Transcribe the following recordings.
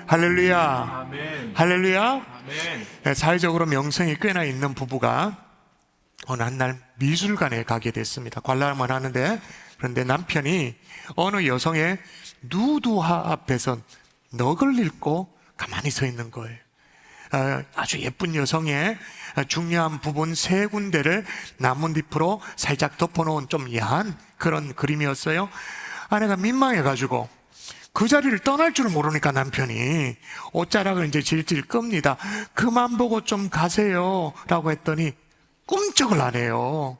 할렐루야. 아멘. 할렐루야. 아멘. 사회적으로 명성이 꽤나 있는 부부가 어느 한날 미술관에 가게 됐습니다. 관람을 하는데, 그런데 남편이 어느 여성의 누드화 앞에서 넋을 잃고 가만히 서 있는 거예요. 아주 예쁜 여성의 중요한 부분 세 군데를 나뭇잎으로 살짝 덮어놓은 좀 야한 그런 그림이었어요. 아내가 민망해가지고 그 자리를 떠날 줄 모르니까 남편이 옷자락을 이제 질질 끕니다. 그만 보고 좀 가세요 라고 했더니 꿈쩍을 안 해요.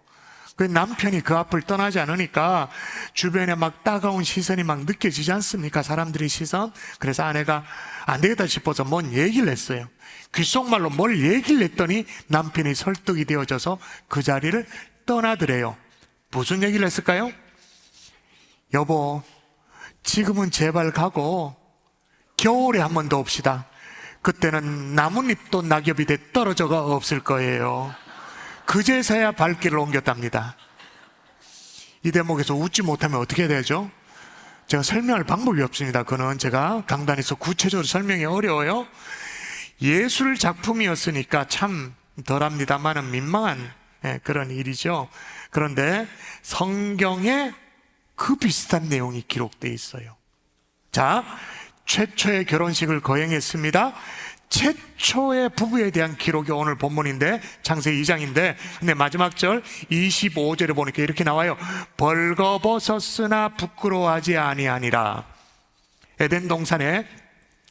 그 남편이 그 앞을 떠나지 않으니까 주변에 막 따가운 시선이 막 느껴지지 않습니까? 사람들의 시선. 그래서 아내가 안 되겠다 싶어서 뭔 얘기를 했어요. 귓속말로 뭘 얘기를 했더니 남편이 설득이 되어져서 그 자리를 떠나더래요. 무슨 얘기를 했을까요? 여보, 지금은 제발 가고 겨울에 한 번 더 옵시다. 그때는 나뭇잎도 낙엽이 돼 떨어져가 없을 거예요. 그제서야 발길을 옮겼답니다. 이 대목에서 웃지 못하면 어떻게 되죠? 제가 설명할 방법이 없습니다. 그거는 제가 강단에서 구체적으로 설명이 어려워요. 예술 작품이었으니까 참 덜합니다만은 민망한 그런 일이죠. 그런데 성경에 그 비슷한 내용이 기록되어 있어요. 자, 최초의 결혼식을 거행했습니다. 최초의 부부에 대한 기록이 오늘 본문인데, 창세기 2장인데, 근데 마지막 절 25절에 보니까 이렇게 나와요. 벌거벗었으나 부끄러워하지 아니하니라. 에덴 동산에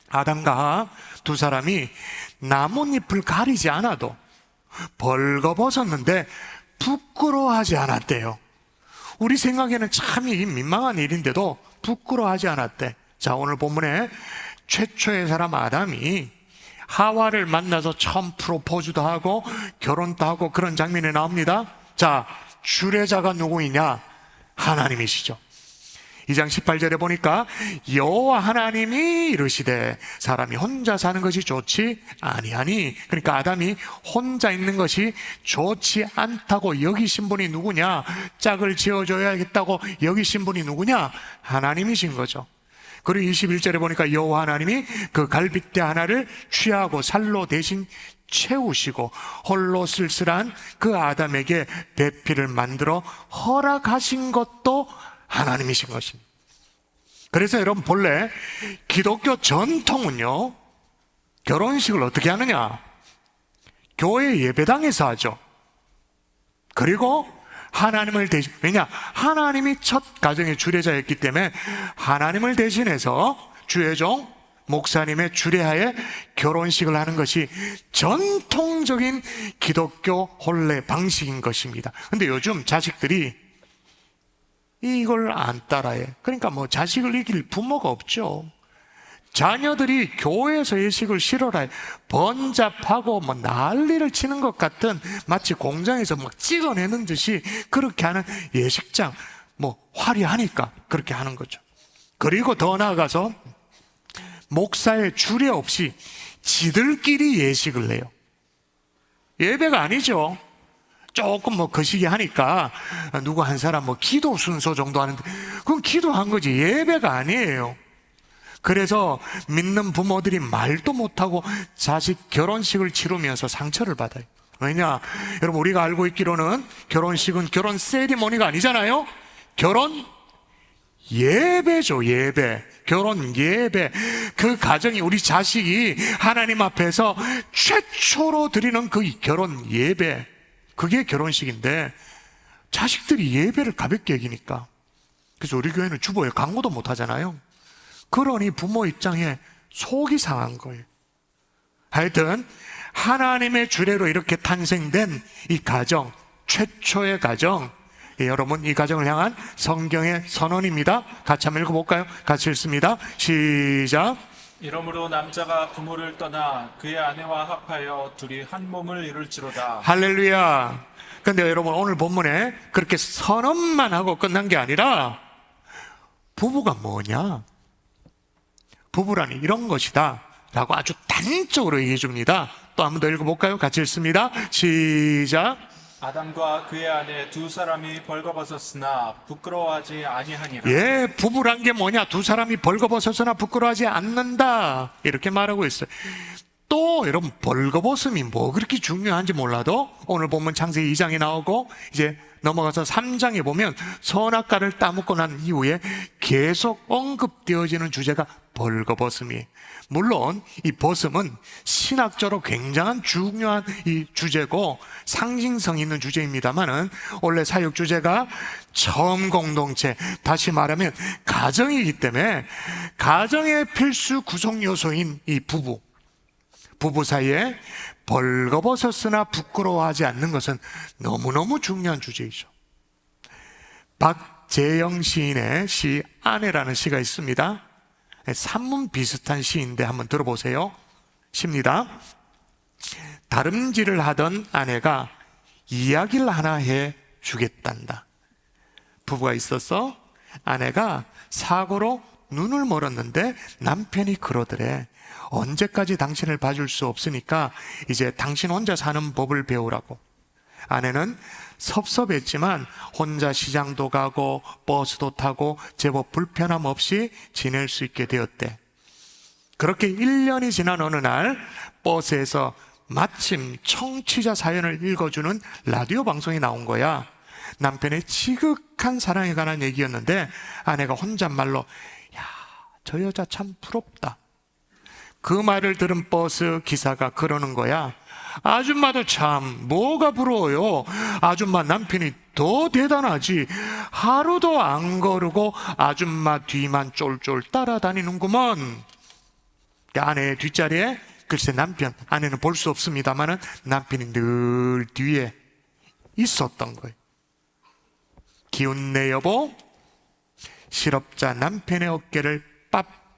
아담과 하와 두 사람이 나뭇잎을 가리지 않아도 벌거벗었는데 부끄러워하지 않았대요. 우리 생각에는 참 이 민망한 일인데도 부끄러워하지 않았대. 자, 오늘 본문에 최초의 사람 아담이 하와를 만나서 처음 프로포즈도 하고 결혼도 하고 그런 장면이 나옵니다. 자, 주례자가 누구이냐? 하나님이시죠. 2장 18절에 보니까 여호와 하나님이 이르시되 사람이 혼자 사는 것이 좋지 아니하니, 그러니까 아담이 혼자 있는 것이 좋지 않다고 여기신 분이 누구냐? 짝을 지어줘야겠다고 여기신 분이 누구냐? 하나님이신 거죠. 그리고 21절에 보니까 여호와 하나님이 그 갈빗대 하나를 취하고 살로 대신 채우시고 홀로 쓸쓸한 그 아담에게 배필을 만들어 허락하신 것도 하나님이신 것입니다. 그래서 여러분, 본래 기독교 전통은요, 결혼식을 어떻게 하느냐? 교회 예배당에서 하죠. 그리고 하나님을 대신, 왜냐? 하나님이 첫 가정의 주례자였기 때문에 하나님을 대신해서 주례종 목사님의 주례하에 결혼식을 하는 것이 전통적인 기독교 혼례 방식인 것입니다. 근데 요즘 자식들이 이걸 안 따라해. 그러니까 뭐 자식을 이길 부모가 없죠. 자녀들이 교회에서 예식을 실어라 번잡하고 뭐 난리를 치는 것 같은, 마치 공장에서 막 찍어내는 듯이 그렇게 하는 예식장, 뭐 화려하니까 그렇게 하는 거죠. 그리고 더 나아가서 목사의 주례 없이 지들끼리 예식을 해요. 예배가 아니죠. 조금 뭐 거시기 하니까 누구 한 사람 뭐 기도 순서 정도 하는데, 그건 기도한 거지 예배가 아니에요. 그래서 믿는 부모들이 말도 못하고 자식 결혼식을 치르면서 상처를 받아요. 왜냐? 여러분, 우리가 알고 있기로는 결혼식은 결혼 세리머니가 아니잖아요. 결혼 예배죠. 예배. 결혼 예배. 그 가정이, 우리 자식이 하나님 앞에서 최초로 드리는 그 결혼 예배, 그게 결혼식인데 자식들이 예배를 가볍게 여기니까, 그래서 우리 교회는 주보에 강구도 못 하잖아요. 그러니 부모 입장에 속이 상한 거예요. 하여튼 하나님의 주례로 이렇게 탄생된 이 가정, 최초의 가정, 여러분, 이 가정을 향한 성경의 선언입니다. 같이 한번 읽어볼까요? 같이 읽습니다. 시작. 이러므로 남자가 부모를 떠나 그의 아내와 합하여 둘이 한 몸을 이룰지로다. 할렐루야. 근데 여러분, 오늘 본문에 그렇게 선언만 하고 끝난 게 아니라 부부가 뭐냐? 부부라니 이런 것이다 라고 아주 단적으로 얘기해 줍니다. 또 한 번 더 읽어볼까요? 같이 읽습니다. 시작. 아담과 그의 아내 두 사람이 벌거벗었으나 부끄러워하지 아니하니라. 예, 부부란 게 뭐냐? 두 사람이 벌거벗었으나 부끄러워하지 않는다. 이렇게 말하고 있어요. 또 여러분, 벌거벗음이 뭐 그렇게 중요한지 몰라도 오늘 보면 창세기 2장에 나오고 이제 넘어가서 3장에 보면 선악과를 따먹고 난 이후에 계속 언급되어지는 주제가 벌거벗음이에요. 물론 이 벗음은 신학적으로 굉장한 중요한 이 주제고 상징성 있는 주제입니다만은 원래 사역 주제가 처음 공동체, 다시 말하면 가정이기 때문에 가정의 필수 구성 요소인 이 부부 사이에 벌거벗었으나 부끄러워하지 않는 것은 너무너무 중요한 주제이죠. 박재영 시인의 시 아내라는 시가 있습니다. 산문 비슷한 시인데 한번 들어보세요. 시입니다. 다름질을 하던 아내가 이야기를 하나 해 주겠단다. 부부가 있어서 아내가 사고로 눈을 멀었는데 남편이 그러더래. 언제까지 당신을 봐줄 수 없으니까 이제 당신 혼자 사는 법을 배우라고. 아내는 섭섭했지만 혼자 시장도 가고 버스도 타고 제법 불편함 없이 지낼 수 있게 되었대. 그렇게 1년이 지난 어느 날 버스에서 마침 청취자 사연을 읽어주는 라디오 방송이 나온 거야. 남편의 지극한 사랑에 관한 얘기였는데 아내가 혼잣말로 야, 저 여자 참 부럽다. 그 말을 들은 버스 기사가 그러는 거야. 아줌마도 참 뭐가 부러워요. 아줌마 남편이 더 대단하지. 하루도 안 거르고 아줌마 뒤만 쫄쫄 따라다니는구먼. 아내의 뒷자리에 글쎄 남편, 아내는 볼 수 없습니다만은 남편이 늘 뒤에 있었던 거예요. 기운내 여보, 실업자 남편의 어깨를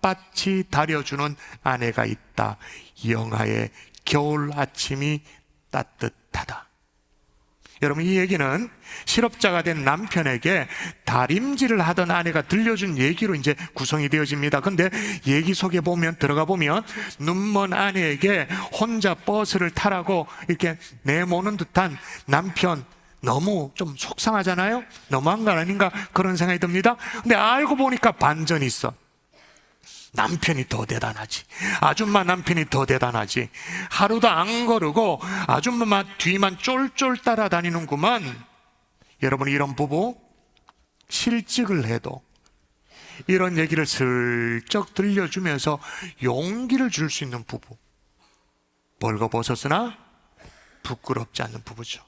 빳빳이 다려주는 아내가 있다. 영하의 겨울 아침이 따뜻하다. 여러분, 이 얘기는 실업자가 된 남편에게 다림질을 하던 아내가 들려준 얘기로 이제 구성이 되어집니다. 근데 얘기 속에 들어가 보면 눈먼 아내에게 혼자 버스를 타라고 이렇게 내모는 듯한 남편, 너무 좀 속상하잖아요? 너무한 거 아닌가 그런 생각이 듭니다. 근데 알고 보니까 반전이 있어. 남편이 더 대단하지. 아줌마 남편이 더 대단하지. 하루도 안 거르고 아줌마 뒤만 쫄쫄 따라다니는구만. 여러분, 이런 부부 실직을 해도 이런 얘기를 슬쩍 들려주면서 용기를 줄 수 있는 부부, 벌거벗었으나 부끄럽지 않는 부부죠.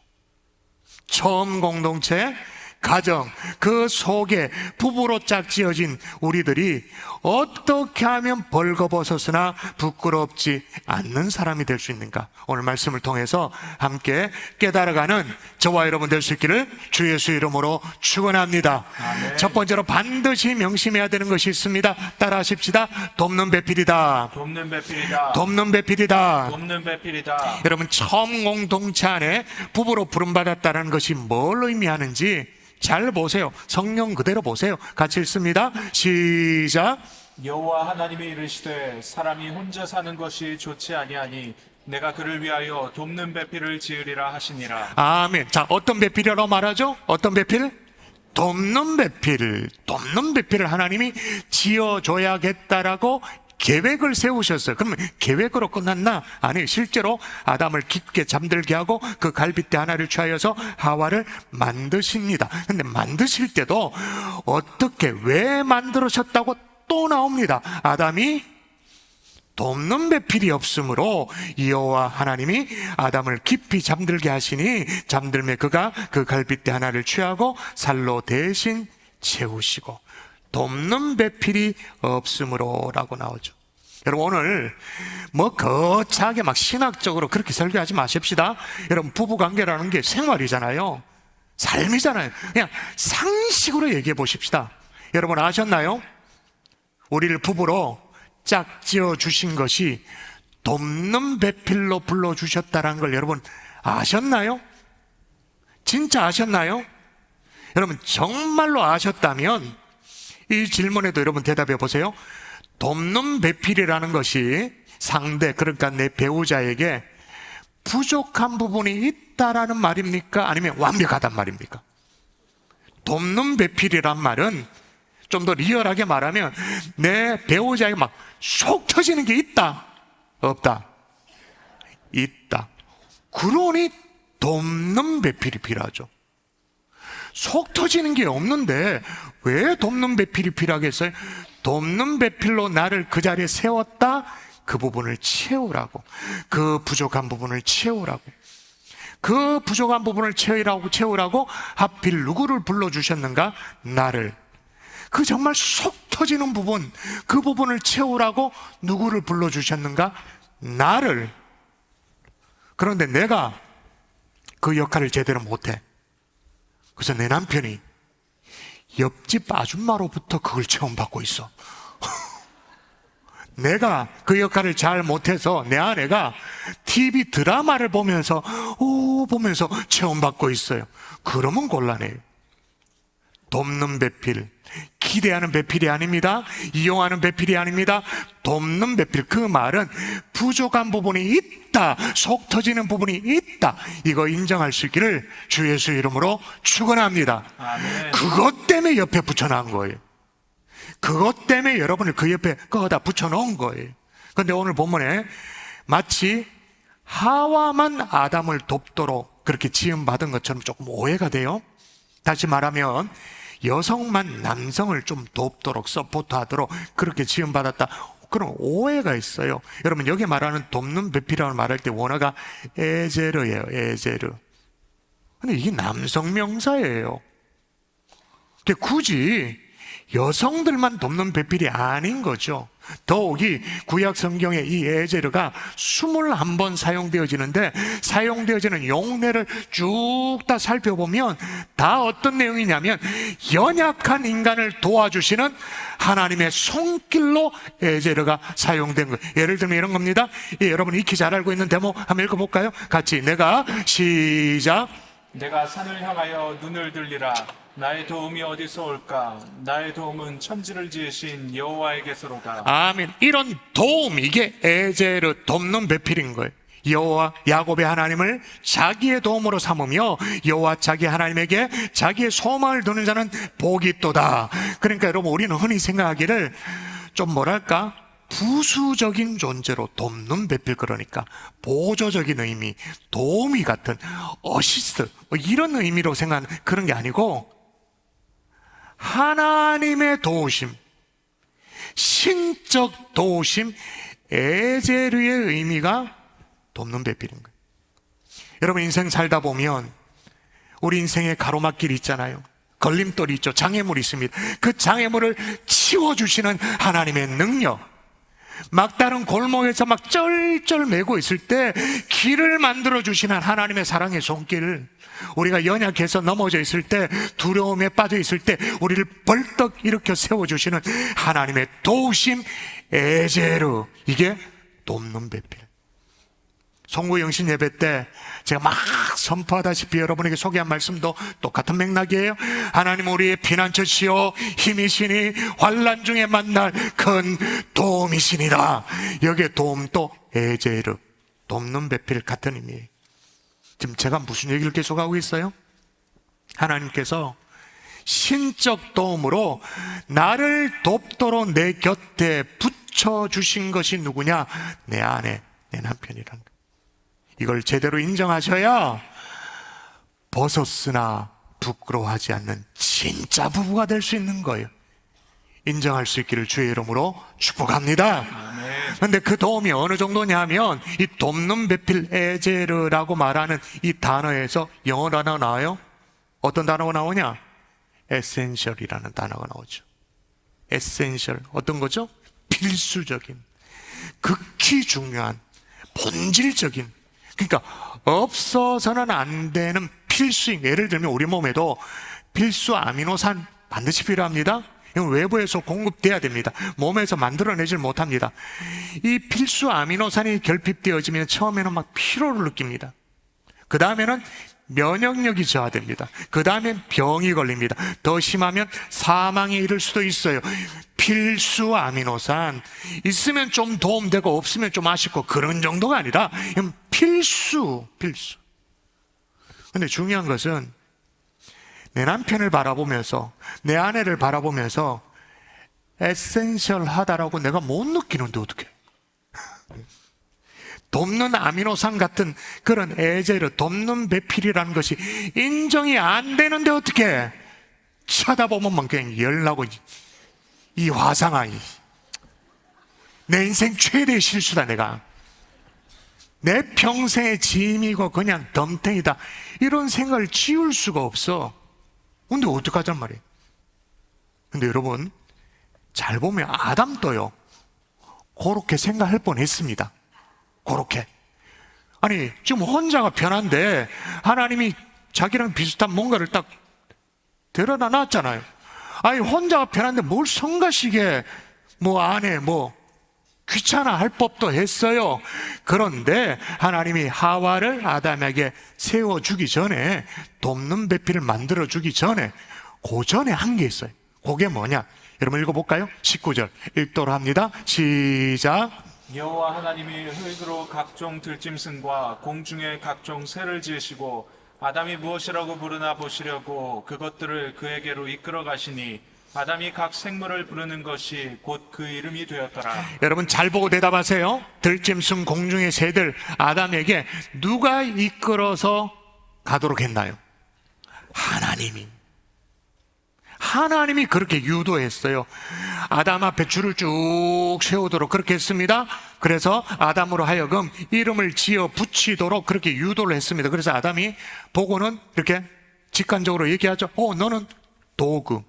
처음 공동체, 가정, 그 속에 부부로 짝지어진 우리들이 어떻게 하면 벌거벗었으나 부끄럽지 않는 사람이 될 수 있는가? 오늘 말씀을 통해서 함께 깨달아가는 저와 여러분 될 수 있기를 주 예수 이름으로 축원합니다. 아멘. 첫 번째로 반드시 명심해야 되는 것이 있습니다. 따라하십시다. 돕는 배필이다. 돕는 배필이다. 돕는 배필이다. 돕는 배필이다. 여러분, 처음 공동체 안에 부부로 부름받았다는 것이 뭘 의미하는지 잘 보세요. 성령 그대로 보세요. 같이 읽습니다. 시작. 여호와 하나님이 이르시되 사람이 혼자 사는 것이 좋지 아니하니 내가 그를 위하여 돕는 배필을 지으리라 하시니라. 아멘. 자, 어떤 배필이라고 말하죠? 어떤 배필? 돕는 배필. 돕는 배필을 하나님이 지어줘야겠다라고 계획을 세우셨어요. 그러면 계획으로 끝났나? 아니, 실제로 아담을 깊게 잠들게 하고 그 갈빗대 하나를 취하여서 하와를 만드십니다. 근데 만드실 때도 어떻게, 왜 만들으셨다고 또 나옵니다. 아담이 돕는 배필이 없으므로 여호와 하나님이 아담을 깊이 잠들게 하시니 잠들매 그가 그 갈빗대 하나를 취하고 살로 대신 채우시고 돕는 배필이 없으므로 라고 나오죠. 여러분, 오늘 뭐 거창하게 막 신학적으로 그렇게 설교하지 마십시다. 여러분, 부부관계라는 게 생활이잖아요. 삶이잖아요. 그냥 상식으로 얘기해 보십시다. 여러분, 아셨나요? 우리를 부부로 짝지어 주신 것이 돕는 배필로 불러주셨다는 걸 여러분 아셨나요? 진짜 아셨나요? 여러분, 정말로 아셨다면 이 질문에도 여러분 대답해 보세요. 돕는 배필이라는 것이 상대, 그러니까 내 배우자에게 부족한 부분이 있다라는 말입니까? 아니면 완벽하단 말입니까? 돕는 배필이란 말은 좀 더 리얼하게 말하면 내 배우자에게 막 속 터지는 게 있다? 없다? 있다. 그러니 돕는 배필이 필요하죠. 속 터지는 게 없는데 왜 돕는 배필이 필요하겠어요? 돕는 배필로 나를 그 자리에 세웠다? 그 부분을 채우라고. 그 부족한 부분을 채우라고. 그 부족한 부분을 채우라고 하필 누구를 불러주셨는가? 나를. 그 정말 속 터지는 부분, 그 부분을 채우라고 누구를 불러주셨는가? 나를. 그런데 내가 그 역할을 제대로 못해. 그래서 내 남편이 옆집 아줌마로부터 그걸 체험받고 있어. 내가 그 역할을 잘 못해서 내 아내가 TV 드라마를 보면서 체험받고 있어요. 그러면 곤란해요. 돕는 배필, 기대하는 배필이 아닙니다. 이용하는 배필이 아닙니다. 돕는 배필. 그 말은 부족한 부분이 있다, 속 터지는 부분이 있다, 이거 인정할 수 있기를 주 예수 이름으로 축원합니다. 아멘. 그것 때문에 옆에 붙여놓은 거예요. 그것 때문에 여러분을 그 옆에 거기다 붙여놓은 거예요. 그런데 오늘 본문에 마치 하와만 아담을 돕도록 그렇게 지음받은 것처럼 조금 오해가 돼요. 다시 말하면 여성만 남성을 좀 돕도록 서포트하도록 그렇게 지음받았다, 그런 오해가 있어요. 여러분, 여기 말하는 돕는 배필이라고 말할 때 원어가 에제르예요. 에제르. 근데 이게 남성 명사예요. 근데 굳이 여성들만 돕는 배필이 아닌 거죠. 더욱이 구약 성경에 이 에제르가 21번 사용되어지는데, 사용되어지는 용례를 쭉 다 살펴보면 다 어떤 내용이냐면 연약한 인간을 도와주시는 하나님의 손길로 에제르가 사용된 거예요. 예를 들면 이런 겁니다. 여러분 익히 잘 알고 있는 대목 한번 읽어볼까요? 같이. 내가 시작. 내가 산을 향하여 눈을 들리라. 나의 도움이 어디서 올까? 나의 도움은 천지를 지으신 여호와에게서로다. 아멘. 이런 도움, 이게 에제르, 돕는 배필인 거예요. 여호와 야곱의 하나님을 자기의 도움으로 삼으며 여호와 자기 하나님에게 자기의 소망을 두는 자는 복이 있도다. 그러니까 여러분, 우리는 흔히 생각하기를 좀 뭐랄까, 부수적인 존재로 돕는 배필, 그러니까 보조적인 의미, 도우미 같은 어시스트, 이런 의미로 생각하는 그런 게 아니고 하나님의 도우심, 신적 도우심, 에제르의 의미가 돕는 배필인 거예요. 여러분, 인생 살다 보면 우리 인생에 가로막길이 있잖아요. 걸림돌이 있죠. 장애물이 있습니다. 그 장애물을 치워주시는 하나님의 능력, 막다른 골목에서 막 쩔쩔 매고 있을 때 길을 만들어주시는 하나님의 사랑의 손길, 우리가 연약해서 넘어져 있을 때, 두려움에 빠져 있을 때 우리를 벌떡 일으켜 세워주시는 하나님의 도우심, 에제르, 이게 돕는 배필. 송구 영신 예배 때 제가 막 선포하다시피 여러분에게 소개한 말씀도 똑같은 맥락이에요. 하나님 우리의 피난처시요 힘이시니 환난 중에 만날 큰 도움이시니라. 여기에 도움도 에제르, 돕는 배필 같은 의미예요. 지금 제가 무슨 얘기를 계속하고 있어요? 하나님께서 신적 도움으로 나를 돕도록 내 곁에 붙여주신 것이 누구냐? 내 아내, 내 남편이란 거예요. 이걸 제대로 인정하셔야 벗었으나 부끄러워하지 않는 진짜 부부가 될 수 있는 거예요. 인정할 수 있기를 주의 이름으로 축복합니다. 그런데 그 도움이 어느 정도냐면 이 돕는 배필 에제르라고 말하는 이 단어에서 영어 단어가 나와요. 어떤 단어가 나오냐? 에센셜이라는 단어가 나오죠. 에센셜, 어떤 거죠? 필수적인, 극히 중요한, 본질적인, 그러니까 없어서는 안 되는 필수인. 예를 들면 우리 몸에도 필수 아미노산 반드시 필요합니다. 이건 외부에서 공급돼야 됩니다. 몸에서 만들어내질 못합니다. 이 필수 아미노산이 결핍되어지면 처음에는 막 피로를 느낍니다. 그 다음에는 면역력이 저하됩니다. 그 다음엔 병이 걸립니다. 더 심하면 사망에 이를 수도 있어요. 필수 아미노산 있으면 좀 도움되고 없으면 좀 아쉽고 그런 정도가 아니라 필수. 근데 중요한 것은 내 남편을 바라보면서, 내 아내를 바라보면서 에센셜하다라고 내가 못 느끼는데 어떡해? 돕는 아미노산 같은 그런 에제르, 돕는 배필이라는 것이 인정이 안 되는데 어떡해? 쳐다보면 그냥 열나고, 이 화상아, 내 인생 최대의 실수다. 내가 내 평생의 짐이고 그냥 덤탱이다, 이런 생각을 지울 수가 없어. 근데 어떡하잔 말이에요. 근데 여러분, 잘 보면 아담도요 그렇게 생각할 뻔했습니다. 그렇게. 아니, 지금 혼자가 편한데 하나님이 자기랑 비슷한 뭔가를 딱 데려다 놨잖아요. 아니, 혼자가 편한데 뭘 성가시게 뭐 안에 뭐 귀찮아 할 법도 했어요. 그런데 하나님이 하와를 아담에게 세워주기 전에, 돕는 배필을 만들어주기 전에, 그 전에 한 게 있어요. 그게 뭐냐? 여러분 읽어볼까요? 19절 읽도록 합니다. 시작. 여호와 하나님이 흙으로 각종 들짐승과 공중의 각종 새를 지으시고 아담이 무엇이라고 부르나 보시려고 그것들을 그에게로 이끌어 가시니 아담이 각 생물을 부르는 것이 곧 그 이름이 되었더라. 여러분 잘 보고 대답하세요. 들짐승, 공중의 새들, 아담에게 누가 이끌어서 가도록 했나요? 하나님이 그렇게 유도했어요. 아담 앞에 줄을 쭉 세우도록 그렇게 했습니다. 그래서 아담으로 하여금 이름을 지어 붙이도록 그렇게 유도를 했습니다. 그래서 아담이 보고는 이렇게 직관적으로 얘기하죠. 너는 도그,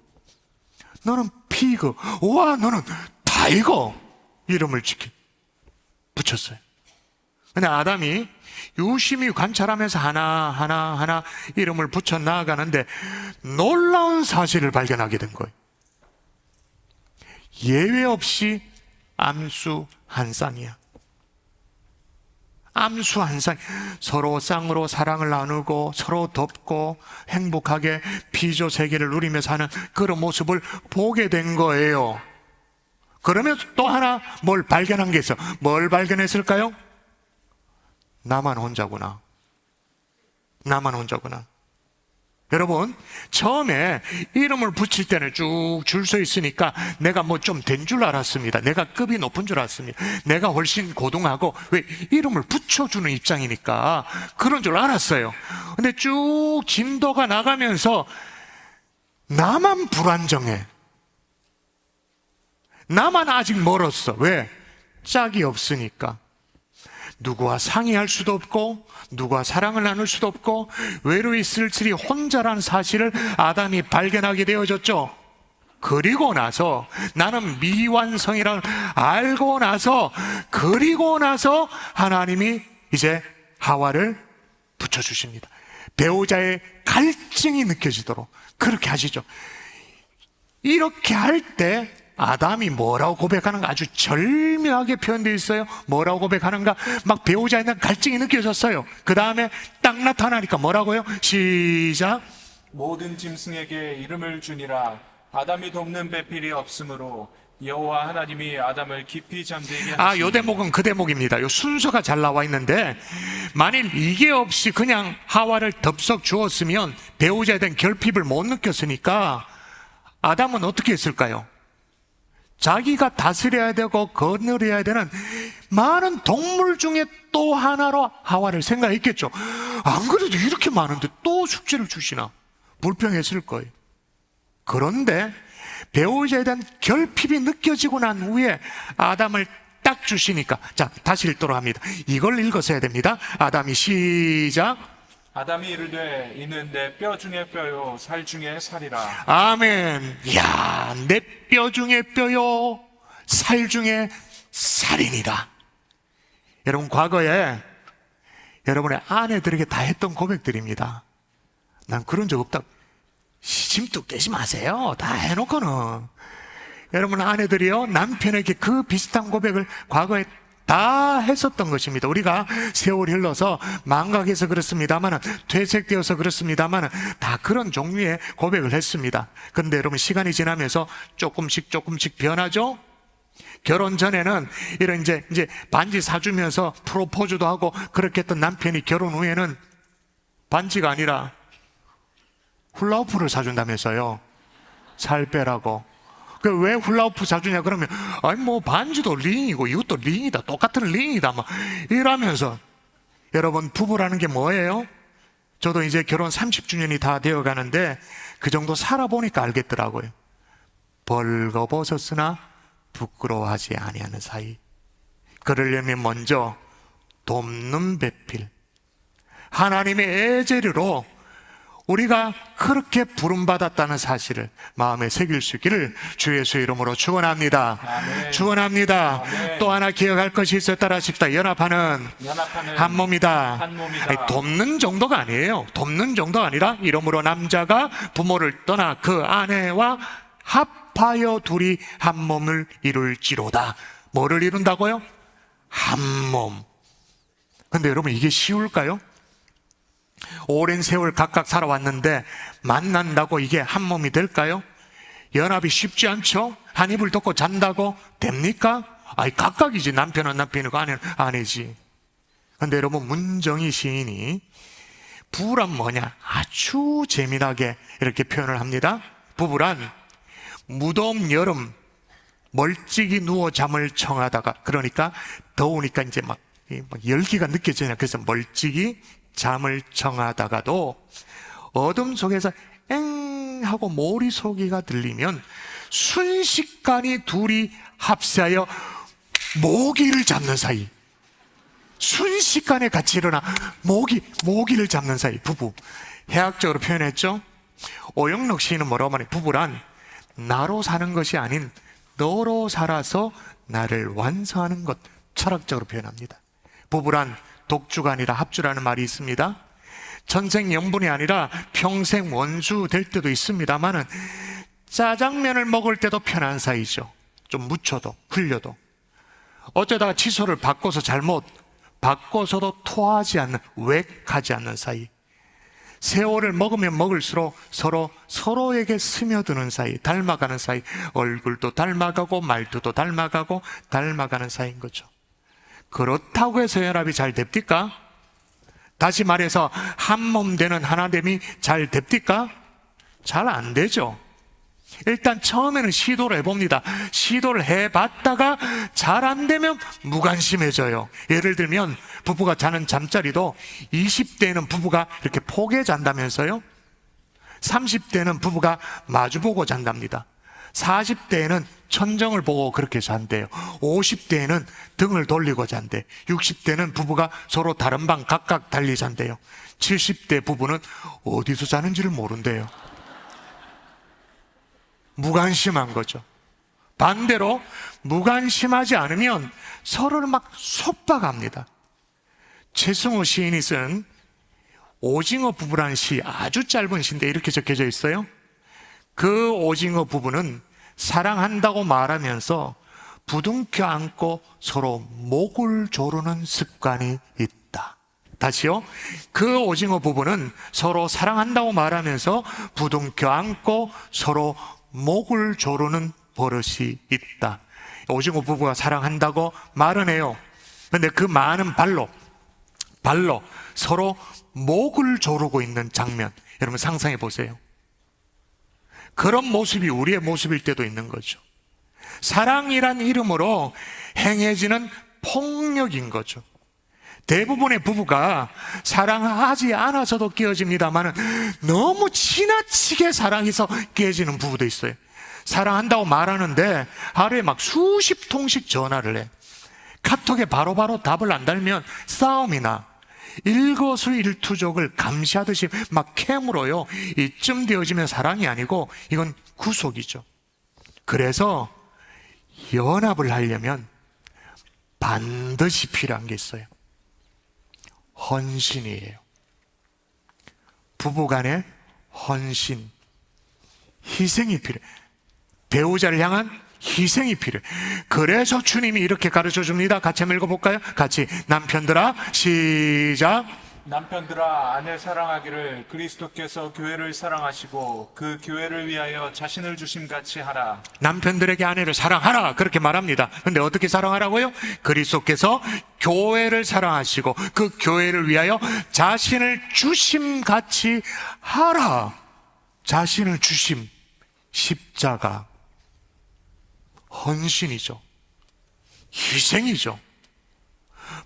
너는 피그, 와, 너는 타이거, 이름을 붙였어요. 근데 아담이 유심히 관찰하면서 하나 이름을 붙여 나아가는데 놀라운 사실을 발견하게 된 거예요. 예외 없이 암수 한 쌍이야. 암수 한 쌍. 서로 쌍으로 사랑을 나누고 서로 덮고 행복하게 피조 세계를 누리며 사는 그런 모습을 보게 된 거예요. 그러면 또 하나 뭘 발견한 게 있어. 뭘 발견했을까요? 나만 혼자구나. 여러분, 처음에 이름을 붙일 때는 쭉 줄 서 있으니까 내가 뭐 좀 된 줄 알았습니다. 내가 급이 높은 줄 알았습니다. 내가 훨씬 고등하고, 왜 이름을 붙여주는 입장이니까 그런 줄 알았어요. 근데 쭉 진도가 나가면서 나만 불안정해. 나만 아직 멀었어. 왜? 짝이 없으니까. 누구와 상의할 수도 없고 누구와 사랑을 나눌 수도 없고 외로이 쓸쓸히 혼자라는 사실을 아담이 발견하게 되어졌죠. 그리고 나서 나는 미완성이라는 알고 나서, 그리고 나서 하나님이 이제 하와를 붙여주십니다. 배우자의 갈증이 느껴지도록 그렇게 하시죠. 이렇게 할 때 아담이 뭐라고 고백하는가 아주 절묘하게 표현되어 있어요. 뭐라고 고백하는가? 막 배우자에 대한 갈증이 느껴졌어요. 그 다음에 딱 나타나니까 뭐라고요? 시작. 모든 짐승에게 이름을 주니라. 아담이 돕는 배필이 없으므로 여호와 하나님이 아담을 깊이 잠들게 하시니. 요 대목은 그 대목입니다. 요 순서가 잘 나와 있는데, 만일 이게 없이 그냥 하와를 덥석 주었으면 배우자에 대한 결핍을 못 느꼈으니까 아담은 어떻게 했을까요? 자기가 다스려야 되고 거느려야 되는 많은 동물 중에 또 하나로 하와를 생각했겠죠. 안 그래도 이렇게 많은데 또 숙제를 주시나 불평했을 거예요. 그런데 배우자에 대한 결핍이 느껴지고 난 후에 아담을 딱 주시니까, 자, 다시 읽도록 합니다. 이걸 읽어서야 됩니다. 아담이 시작. 아담이 이르되 이는 내 뼈 중에 뼈요 살 중에 살이라. 아멘. 야, 내 뼈 중에 뼈요 살 중에 살이니라. 여러분, 과거에 여러분의 아내들에게 다 했던 고백들입니다. 난 그런 적 없다. 시침뚝 떼지 마세요. 다 해놓고는. 여러분 아내들이요, 남편에게 그 비슷한 고백을 과거에 다 했었던 것입니다. 우리가 세월이 흘러서 망각해서 그렇습니다만, 퇴색되어서 그렇습니다만, 다 그런 종류의 고백을 했습니다. 그런데 여러분, 시간이 지나면서 조금씩 변하죠? 결혼 전에는 이런 이제 반지 사주면서 프로포즈도 하고 그렇게 했던 남편이 결혼 후에는 반지가 아니라 훌라후프를 사준다면서요. 살 빼라고. 왜 훌라후프 사주냐 그러면 아니 뭐 반지도 링이고 이것도 링이다, 똑같은 링이다 막 이러면서. 여러분, 부부라는 게 뭐예요? 저도 이제 결혼 30주년이 다 되어 가는데 그 정도 살아보니까 알겠더라고요. 벌거벗었으나 부끄러워하지 아니하는 사이. 그러려면 먼저 돕는 배필, 하나님의 애재료로 우리가 그렇게 부름받았다는 사실을 마음에 새길 수 있기를 주 예수의 이름으로 축원합니다. 아멘. 축원합니다. 아멘. 또 하나 기억할 것이 있어 따라 하십시다. 연합하는 한 몸이다. 한 몸이다. 아니, 돕는 정도가 아니에요. 돕는 정도가 아니라 이러므로 남자가 부모를 떠나 그 아내와 합하여 둘이 한 몸을 이룰지로다. 뭐를 이룬다고요? 한 몸. 근데 여러분, 이게 쉬울까요? 오랜 세월 각각 살아왔는데 만난다고 이게 한 몸이 될까요? 연합이 쉽지 않죠? 한 입을 덮고 잔다고 됩니까? 아니, 각각이지. 남편은 남편이고 아내는 아내지. 근데 여러분, 문정희 시인이 부부란 뭐냐? 아주 재미나게 이렇게 표현을 합니다. 부부란 무더운 여름 멀찍이 누워 잠을 청하다가, 그러니까 더우니까 이제 막 열기가 느껴지냐. 그래서 멀찍이 잠을 청하다가도 어둠 속에서 엥 하고 모리 소리가 들리면 순식간에 둘이 합세하여 모기를 잡는 사이. 순식간에 같이 일어나 모기를 잡는 사이. 부부. 해학적으로 표현했죠. 오영록 시인은 뭐라고 말해? 부부란 나로 사는 것이 아닌 너로 살아서 나를 완성하는 것. 철학적으로 표현합니다. 부부란 독주가 아니라 합주라는 말이 있습니다. 전생연분이 아니라 평생 원수 될 때도 있습니다만은 짜장면을 먹을 때도 편한 사이죠. 좀 묻혀도 흘려도. 어쩌다가 취소를 바꿔서도 토하지 않는, 웩하지 않는 사이. 세월을 먹으면 먹을수록 서로에게 스며드는 사이, 닮아가는 사이. 얼굴도 닮아가고 말투도 닮아가는 사이인 거죠. 그렇다고 해서 연합이 잘 됩니까? 다시 말해서 한 몸 되는 하나됨이 잘 됩니까? 잘 안 되죠. 일단 처음에는 시도를 해봅니다. 시도를 해봤다가 잘 안 되면 무관심해져요. 예를 들면 부부가 자는 잠자리도 20대에는 부부가 이렇게 포개 잔다면서요. 30대는 부부가 마주보고 잔답니다. 40대에는 천정을 보고 그렇게 잔대요. 50대에는 등을 돌리고 잔대. 60대는 부부가 서로 다른 방 각각 달리 잔대요. 70대 부부는 어디서 자는지를 모른대요. 무관심한 거죠. 반대로 무관심하지 않으면 서로를 막 속박합니다. 최승호 시인이 쓴 오징어 부부라는 시, 아주 짧은 시인데 이렇게 적혀져 있어요. 그 오징어 부부는 사랑한다고 말하면서 부둥켜 안고 서로 목을 조르는 습관이 있다. 다시요. 그 오징어 부부는 서로 사랑한다고 말하면서 부둥켜 안고 서로 목을 조르는 버릇이 있다. 오징어 부부가 사랑한다고 말은 해요. 그런데 그 많은 발로 서로 목을 조르고 있는 장면, 여러분 상상해 보세요. 그런 모습이 우리의 모습일 때도 있는 거죠. 사랑이란 이름으로 행해지는 폭력인 거죠. 대부분의 부부가 사랑하지 않아서도 깨어집니다만 너무 지나치게 사랑해서 깨어지는 부부도 있어요. 사랑한다고 말하는데 하루에 막 수십 통씩 전화를 해. 카톡에 바로바로 답을 안 달면 싸움이 나. 일거수일투족을 감시하듯이 막 캐물어요. 이쯤 되어지면 사랑이 아니고 이건 구속이죠. 그래서 연합을 하려면 반드시 필요한 게 있어요. 헌신이에요. 부부간의 헌신, 희생이 필요해요. 배우자를 향한 희생이 필요해요. 그래서 주님이 이렇게 가르쳐 줍니다. 같이 한번 읽어볼까요? 같이. 남편들아, 시작. 남편들아 아내 사랑하기를 그리스도께서 교회를 사랑하시고 그 교회를 위하여 자신을 주심 같이 하라. 남편들에게 아내를 사랑하라 그렇게 말합니다. 근데 어떻게 사랑하라고요? 그리스도께서 교회를 사랑하시고 그 교회를 위하여 자신을 주심 같이 하라. 자신을 주심, 십자가, 헌신이죠. 희생이죠.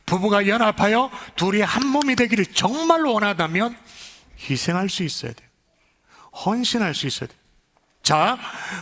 부부가 연합하여 둘이 한 몸이 되기를 정말로 원하다면 희생할 수 있어야 돼요. 헌신할 수 있어야 돼요. 자,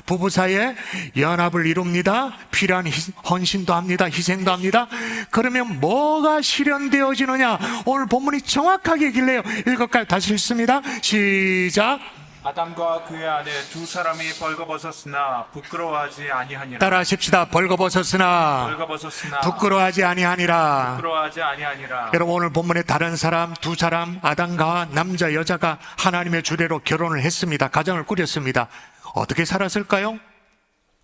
부부 사이에 연합을 이룹니다. 필요한 헌신도 합니다. 희생도 합니다. 그러면 뭐가 실현되어지느냐? 오늘 본문이 정확하게 길래요. 읽을까요? 다시 읽습니다. 시작. 아담과 그의 아내 두 사람이 벌거벗었으나 부끄러워하지 아니하니라. 따라 하십시다. 벌거벗었으나 벌거벗었으나 부끄러워하지 아니하니라. 부끄러워하지 아니하니라. 여러분, 오늘 본문에 다른 사람, 두 사람, 아담과 남자, 여자가 하나님의 주례로 결혼을 했습니다. 가정을 꾸렸습니다. 어떻게 살았을까요?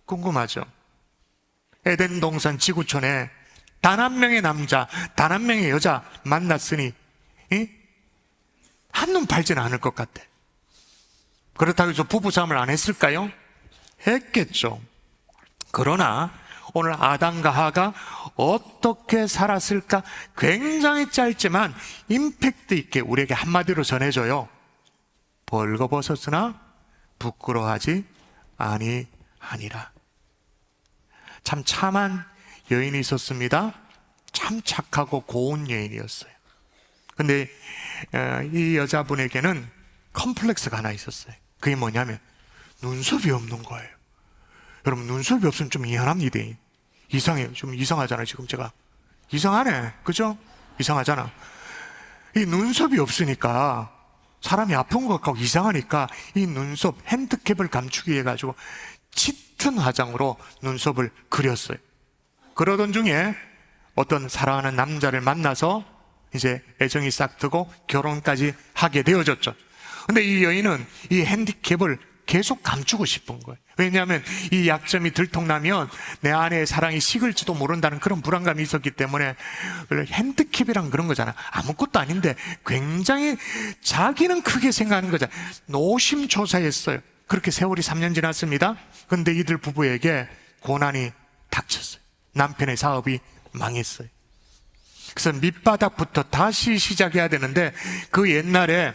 궁금하죠? 에덴 동산 지구촌에 단 한 명의 남자, 단 한 명의 여자 만났으니 한눈 팔지는 않을 것 같아. 그렇다고 해서 부부싸움을 안 했을까요? 했겠죠. 그러나 오늘 아담과 하가 어떻게 살았을까? 굉장히 짧지만 임팩트 있게 우리에게 한마디로 전해줘요. 벌거벗었으나 부끄러워하지 아니하니라. 참 참한 여인이 있었습니다. 참 착하고 고운 여인이었어요. 근데 이 여자분에게는 컴플렉스가 하나 있었어요. 그게 뭐냐면 눈썹이 없는 거예요. 여러분, 눈썹이 없으면 좀 이상합니다. 이상해요. 좀 이상하잖아요. 지금 제가 이상하네, 그죠? 이상하잖아. 이 눈썹이 없으니까 사람이 아픈 것 같고 이상하니까 이 눈썹 핸드캡을 감추기 위해 가지고 짙은 화장으로 눈썹을 그렸어요. 그러던 중에 어떤 사랑하는 남자를 만나서 이제 애정이 싹 트고 결혼까지 하게 되어졌죠. 근데 이 여인은 이 핸디캡을 계속 감추고 싶은 거예요. 왜냐하면 이 약점이 들통나면 내 아내의 사랑이 식을지도 모른다는 그런 불안감이 있었기 때문에 핸디캡이란 그런 거잖아. 아무것도 아닌데 굉장히 자기는 크게 생각하는 거잖아. 노심초사했어요. 그렇게 세월이 3년 지났습니다. 근데 이들 부부에게 고난이 닥쳤어요. 남편의 사업이 망했어요. 그래서 밑바닥부터 다시 시작해야 되는데 그 옛날에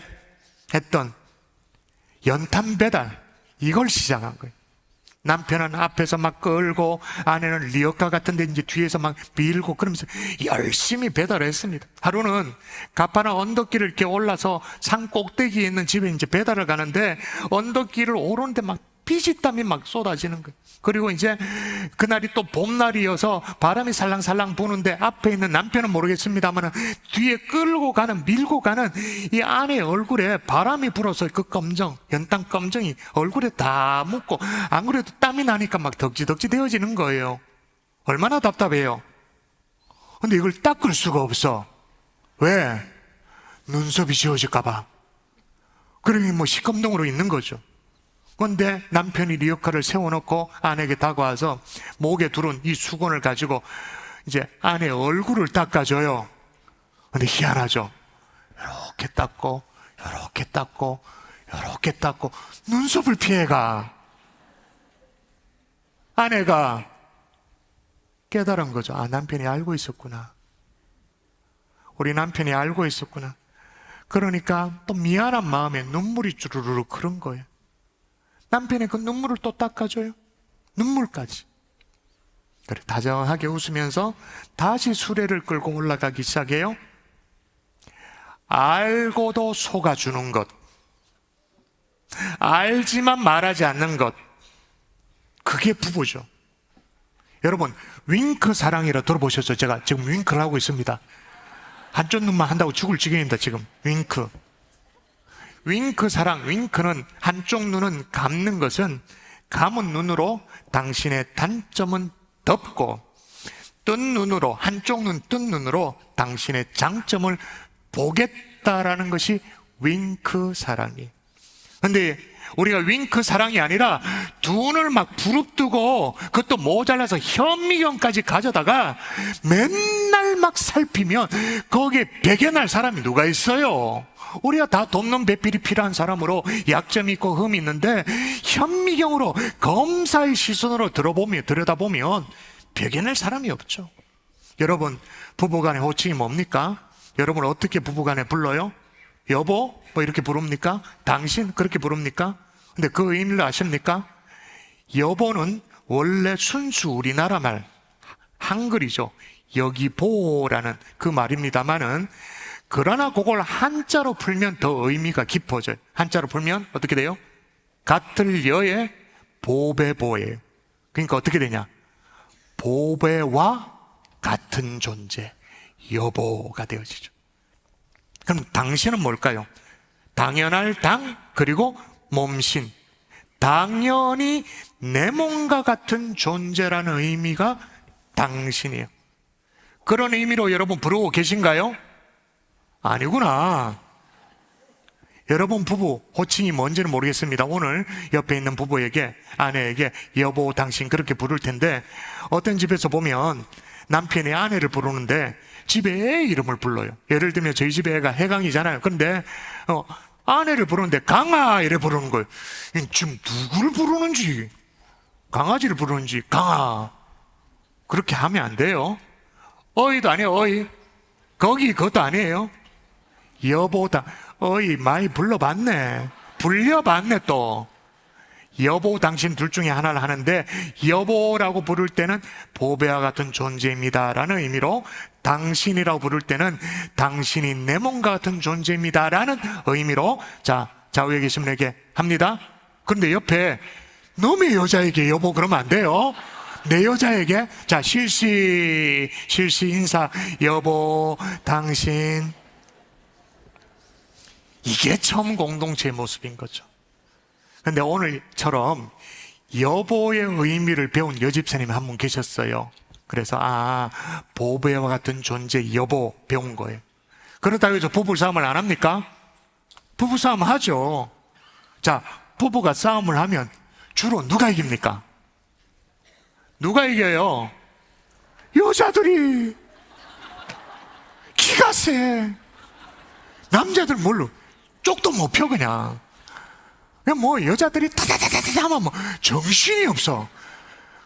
했던 연탄 배달, 이걸 시작한 거예요. 남편은 앞에서 막 끌고 아내는 리어카 같은 데 이제 뒤에서 막 밀고 그러면서 열심히 배달을 했습니다. 하루는 가파른 언덕길을 이렇게 올라서 산 꼭대기에 있는 집에 이제 배달을 가는데 언덕길을 오르는데 막 피지땀이 막 쏟아지는 거예요. 그리고 이제 그날이 또 봄날이어서 바람이 살랑살랑 부는데 앞에 있는 남편은 모르겠습니다만 뒤에 끌고 가는, 밀고 가는 이 아내의 얼굴에 바람이 불어서 그 검정, 연탄 검정이 얼굴에 다 묻고 안 그래도 땀이 나니까 막 덕지덕지 되어지는 거예요. 얼마나 답답해요. 근데 이걸 닦을 수가 없어. 왜? 눈썹이 지워질까봐. 그러니 뭐 시커먼으로 있는 거죠. 그런데 남편이 리어카를 세워놓고 아내에게 다가와서 목에 두른 이 수건을 가지고 이제 아내의 얼굴을 닦아줘요. 근데 희한하죠. 이렇게 닦고, 이렇게 닦고, 이렇게 닦고, 눈썹을 피해가. 아내가 깨달은 거죠. 아, 남편이 알고 있었구나. 우리 남편이 알고 있었구나. 그러니까 또 미안한 마음에 눈물이 주르르 흐른 거예요. 남편의 그 눈물을 또 닦아줘요. 눈물까지. 그래, 다정하게 웃으면서 다시 수레를 끌고 올라가기 시작해요. 알고도 속아주는 것, 알지만 말하지 않는 것, 그게 부부죠. 여러분, 윙크 사랑이라 들어보셨죠? 제가 지금 윙크를 하고 있습니다. 한쪽 눈만 한다고 죽을 지경입니다. 지금 윙크. 윙크 사랑, 윙크는 한쪽 눈은 감는 것은 감은 눈으로 당신의 단점은 덮고 뜬 눈으로, 한쪽 눈 뜬 눈으로 당신의 장점을 보겠다라는 것이 윙크 사랑이에요. 근데 우리가 윙크 사랑이 아니라 두 눈을 막 부릅뜨고 그것도 모자라서 현미경까지 가져다가 맨날 막 살피면 거기에 배겨날 사람이 누가 있어요? 우리가 다 돕는 배필이 필요한 사람으로 약점이 있고 흠이 있는데 현미경으로 검사의 시선으로 들여다보면 배겨낼 사람이 없죠. 여러분, 부부간의 호칭이 뭡니까? 여러분 어떻게 부부간에 불러요? 여보? 뭐 이렇게 부릅니까? 당신? 그렇게 부릅니까? 근데 그 의미를 아십니까? 여보는 원래 순수 우리나라 말 한글이죠. 여기보라는 그 말입니다만은, 그러나 그걸 한자로 풀면 더 의미가 깊어져요. 한자로 풀면 어떻게 돼요? 같을 여의 보배보예요. 그러니까 어떻게 되냐? 보배와 같은 존재, 여보가 되어지죠. 그럼 당신은 뭘까요? 당연할 당, 그리고 몸신. 당연히 내 몸과 같은 존재라는 의미가 당신이에요. 그런 의미로 여러분 부르고 계신가요? 아니구나. 여러분 부부 호칭이 뭔지는 모르겠습니다. 오늘 옆에 있는 부부에게, 아내에게 여보, 당신 그렇게 부를 텐데, 어떤 집에서 보면 남편이 아내를 부르는데 집에 애 이름을 불러요. 예를 들면 저희 집에 애가 해강이잖아요. 근데 아내를 부르는데 강아 이래 부르는 거예요. 지금 누구를 부르는지, 강아지를 부르는지 강아, 그렇게 하면 안 돼요. 어이도 아니에요. 어이, 거기 그것도 아니에요. 여보다, 어이 많이 불러봤네, 불려봤네. 또 여보, 당신 둘 중에 하나를 하는데, 여보라고 부를 때는 보배와 같은 존재입니다 라는 의미로, 당신이라고 부를 때는 당신이 내 몸과 같은 존재입니다 라는 의미로, 자, 좌우에 계신 분에게 합니다. 그런데 옆에 너의 여자에게 여보 그러면 안 돼요. 내 여자에게, 자, 실시 인사, 여보, 당신. 이게 처음 공동체의 모습인 거죠. 근데 오늘처럼 여보의 의미를 배운 여집사님이 한 분 계셨어요. 그래서 보배와 같은 존재 여보 배운 거예요. 그렇다고 해서 부부싸움을 안 합니까? 부부싸움 하죠. 자, 부부가 싸움을 하면 주로 누가 이깁니까? 누가 이겨요? 여자들이 기가 세. 남자들 뭘로 쪽도 못 펴. 그냥 뭐 여자들이 타다다다다 하면 뭐 정신이 없어.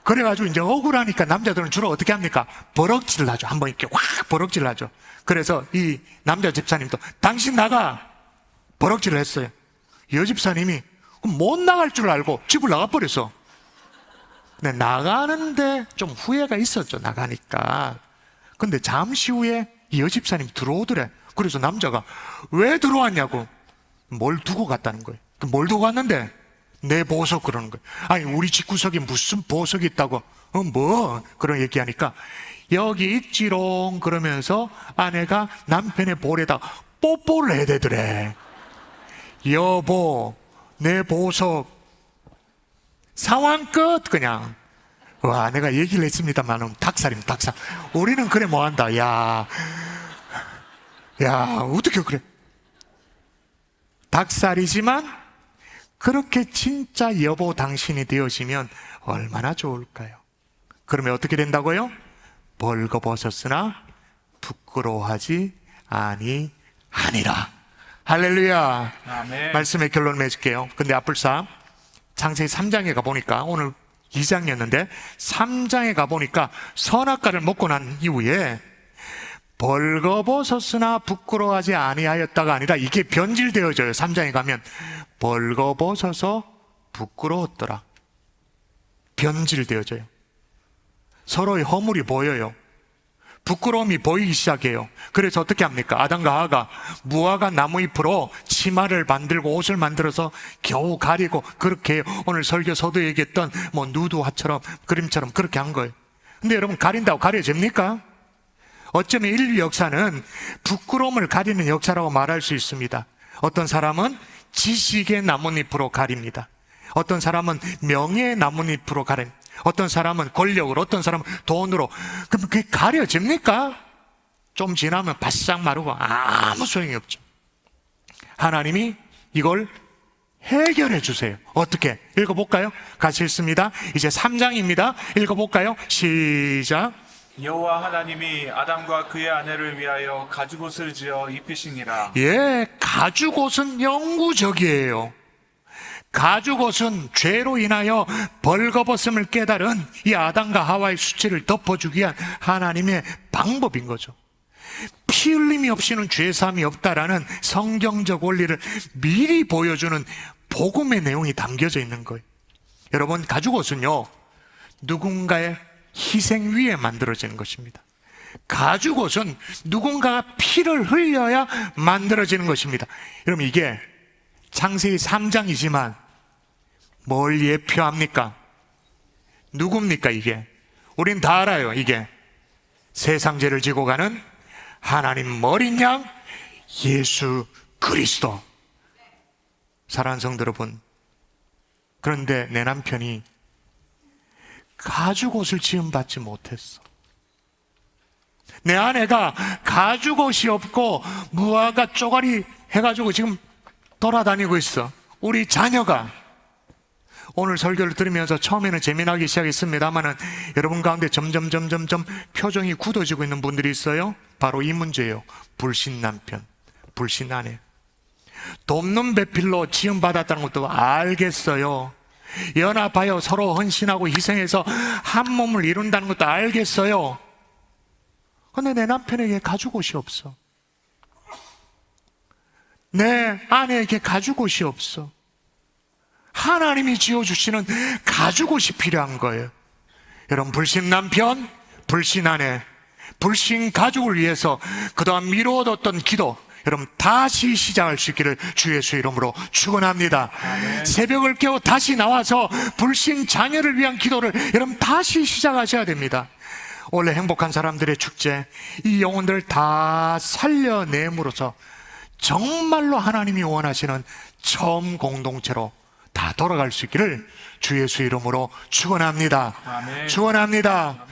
그래가지고 이제 억울하니까 남자들은 주로 어떻게 합니까? 버럭질을 하죠. 한번 이렇게 확 버럭질을 하죠. 그래서 이 남자 집사님도 당신 나가 버럭질을 했어요. 여집사님이 못 나갈 줄 알고 집을 나가버렸어. 근데 나가는데 좀 후회가 있었죠. 나가니까. 근데 잠시 후에 이 여집사님이 들어오더래. 그래서 남자가 왜 들어왔냐고. 뭘 두고 갔다는 거예요. 뭘 두고 갔는데? 내 보석 그러는 거예요. 아니, 우리 집구석에 무슨 보석이 있다고. 뭐 그런 얘기하니까 여기 있지롱 그러면서 아내가 남편의 볼에다 뽀뽀를 해야 되더래. 여보, 내 보석. 상황 끝. 그냥. 와, 내가 얘기를 했습니다만 닭살입니다. 닭살. 우리는 그래 뭐한다. 야, 어떻게 그래. 닭살이지만 그렇게 진짜 여보 당신이 되어지면 얼마나 좋을까요? 그러면 어떻게 된다고요? 벌거벗었으나 부끄러워하지 아니하니라. 할렐루야. 아멘. 말씀의 결론 맺을게요. 근데 앞불사 창세기 3장에 가보니까, 오늘 2장이었는데 3장에 가보니까 선악과를 먹고 난 이후에 벌거벗었으나 부끄러워하지 아니하였다가 아니라 이게 변질되어져요. 3장에 가면 벌거벗어서 부끄러웠더라. 변질되어져요. 서로의 허물이 보여요. 부끄러움이 보이기 시작해요. 그래서 어떻게 합니까? 아담과 하와가 무화과 나무잎으로 치마를 만들고 옷을 만들어서 겨우 가리고, 그렇게 오늘 설교 서두 얘기했던 뭐 누드화처럼 그림처럼 그렇게 한 거예요. 근데 여러분, 가린다고 가려집니까? 어쩌면 인류 역사는 부끄러움을 가리는 역사라고 말할 수 있습니다. 어떤 사람은 지식의 나뭇잎으로 가립니다. 어떤 사람은 명예의 나뭇잎으로 가립니다. 어떤 사람은 권력으로, 어떤 사람은 돈으로. 그럼 그게 가려집니까? 좀 지나면 바싹 마르고 아무 소용이 없죠. 하나님이 이걸 해결해 주세요. 어떻게? 읽어볼까요? 같이 읽습니다. 이제 3장입니다. 읽어볼까요? 시작. 여호와 하나님이 아담과 그의 아내를 위하여 가죽옷을 지어 입히시니라. 예, 가죽옷은 영구적이에요. 가죽옷은 죄로 인하여 벌거벗음을 깨달은 이 아담과 하와의 수치를 덮어주기 위한 하나님의 방법인 거죠. 피 흘림이 없이는 죄사함이 없다라는 성경적 원리를 미리 보여주는 복음의 내용이 담겨져 있는 거예요. 여러분, 가죽옷은요, 누군가의 희생 위에 만들어지는 것입니다. 가죽옷은 누군가가 피를 흘려야 만들어지는 것입니다. 여러분, 이게 창세기 3장이지만 뭘 예표합니까? 누굽니까 이게? 우린 다 알아요. 이게 세상 죄를 지고 가는 하나님 어린 양 예수 그리스도. 사랑하는 성도 여러분, 그런데 내 남편이 가죽옷을 지음받지 못했어. 내 아내가 가죽옷이 없고 무화과 쪼가리 해가지고 지금 돌아다니고 있어. 우리 자녀가. 오늘 설교를 들으면서 처음에는 재미나기 시작했습니다만은 여러분 가운데 점점 표정이 굳어지고 있는 분들이 있어요. 바로 이 문제예요. 불신 남편, 불신 아내. 돕는 배필로 지음받았다는 것도 알겠어요. 연합하여 서로 헌신하고 희생해서 한 몸을 이룬다는 것도 알겠어요. 근데 내 남편에게 가죽옷이 없어. 내 아내에게 가죽옷이 없어. 하나님이 지어주시는 가죽옷이 필요한 거예요. 여러분, 불신 남편, 불신 아내, 불신 가족을 위해서 그동안 미뤄뒀던 기도, 여러분 다시 시작할 수 있기를 주 예수 이름으로 축원합니다. 새벽을 깨워 다시 나와서 불신 자녀를 위한 기도를 여러분 다시 시작하셔야 됩니다. 원래 행복한 사람들의 축제, 이 영혼들을 다 살려냄으로써 정말로 하나님이 원하시는 처음 공동체로 다 돌아갈 수 있기를 주 예수 이름으로 축원합니다. 아멘. 축원합니다.